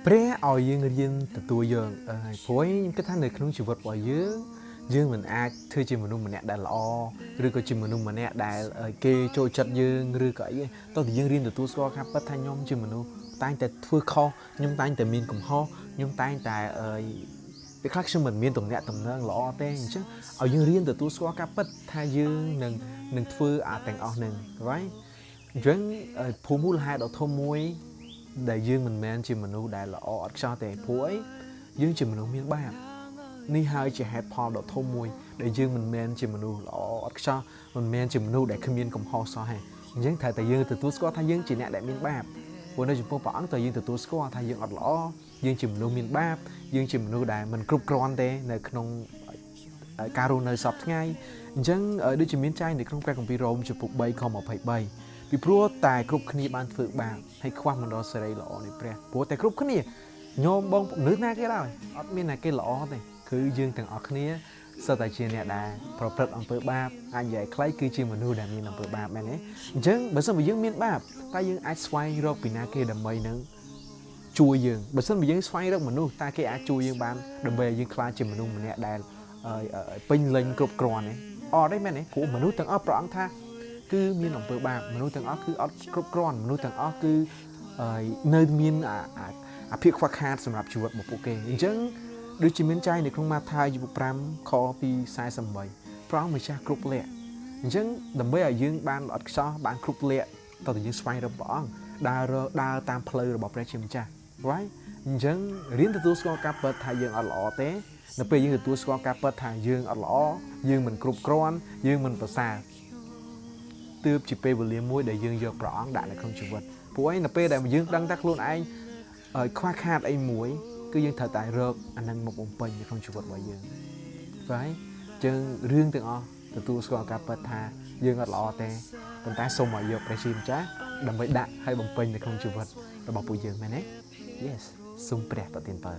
ព្រះឲ្យយើងរៀនទទួលយកព្រោះខ្ញុំគិតថានៅក្នុងជីវិតរបស់យើងមិនអាចធ្វើជាមនុស្សម្នាក់ដែលល្អឬក៏ជាមនុស្សម្នាក់ដែលគេចូលចិត្តយើងឬក៏អីតោះតែយើងរៀនទទួលស្គាល់ការពិតថាខ្ញុំជាមនុស្សតែងតែធ្វើខុសខ្ញុំតែងតែមានកំហុសខ្ញុំតែងតែពេលខ្លះខ្ញុំមិនមានទំនាក់ទំនងល្អទេអញ្ចឹងឲ្យយើងរៀនទទួលស្គាល់ការពិតថាយើងនឹងធ្វើទាំងអស់នឹងrightអញ្ចឹងភូមិមូលហេតុដ៏ធំមួយដែលយើងមិនមែនជាមនុស្សដែលល្អអត់ខ្ចោះទេព្រោះអីយើងជាមនុស្សមានបាបនេះហើយជាហេតុផលដ៏ធំមួយដែលយើងមិនមែនជាមនុស្សល្អអត់ខ្ចោះមិនមែនជាមនុស្សដែលគ្មានកំហុសសោះទេអញ្ចឹងត្រូវតែយើងទទួលស្គាល់ថាយើងជាអ្នកដែលមានបាបព្រោះនៅចំពោះព្រះអង្គតើយើងទទួលស្គាល់ថាយើងអត់ល្អយើងជាមនុស្សមានបាបយើងជាមនុស្សដែលមិនគ្រប់គ្រាន់ទេនៅក្នុងការរស់នៅសពថ្ងៃអញ្ចឹងដូចជាមានចែងនៅក្នុងព្រះគម្ពីររ៉ូមចំពុក3ខ23ពីព្រោះតែគ្រប់គ្នាបានធ្វើបាបហើយខ្វះមណ្ឌលសេរីល្អនៃព្រះព្រោះតែគ្រប់គ្នាញោមបងមនុស្សណាគេដែរអត់មានណាគេល្អទេគឺយើងទាំងអស់គ្នាសុទ្ធតែជាអ្នកដែលប្រព្រឹត្តអំពើបាបអាចនិយាយខ្លីគឺជាមនុស្សដែលមានអំពើបាបមែនទេអញ្ចឹងបើសិនបើយើងមានបាបតែយើងអាចស្វែងរកពីណាគេដើម្បីនឹងជួយយើងបើសិនបើយើងស្វែងរកមនុស្សតើគេអាចជួយយើងបានដើម្បីឲ្យយើងក្លាយជាមនុស្សម្នាក់ដែលពេញលេញគ្រប់គ្រាន់ទេអត់ទេមែនទេព្រោះមនុស្សទាំងអស់ព្រះអង្គថាគឺមានអំពើបាបមនុស្សទាំងអស់គឺអត់គ្រប់គ្រាន់មនុស្សទាំងអស់គឺនៅមានអាភាពខ្វះខាតសម្រាប់ជីវិតរបស់ពួកគេអញ្ចឹងដូចជាមានចែងនៅក្នុងម៉ាថាយជំពូក5ខទី48ព្រះអង្គម្ចាស់គ្រប់លក្ខអញ្ចឹងដើម្បីឲ្យយើងបានអត់ខ្សោះបានគ្រប់លក្ខតើយើងស្វែងរកព្រះអង្គដើរតាមផ្លូវរបស់ព្រះជាម្ចាស់ right អញ្ចឹងរៀនទទួលស្គាល់ការពិតថាយើងអត់ល្អទេនៅពេលយើងទទួលស្គាល់ការពិតថាយើងអត់ល្អយើងមិនគ្រប់គ្រាន់យើងមិនប្រសើរទើបជាពេលវេលាមួយដែលយើងយកព្រះអង្គដាក់នៅក្នុងជីវិតព្រោះឯនៅពេលដែលយើងដឹងថាខ្លួនឯងខ្វះខាតអីមួយគឺយើងត្រូវតែរកអានឹងមកបំពេញនៅក្នុងជីវិតរបស់យើងបាទអញ្ចឹងរឿងទាំងអស់ទទួលស្គាល់ការពិតថាយើងអត់ល្អទេប៉ុន្តែសូមឲ្យយកព្រះជាម្ចាស់ដើម្បីដាក់ឲ្យបំពេញនៅក្នុងជីវិតរបស់ពួកយើងមែនទេ Yes សូមព្រះប្រទានពរ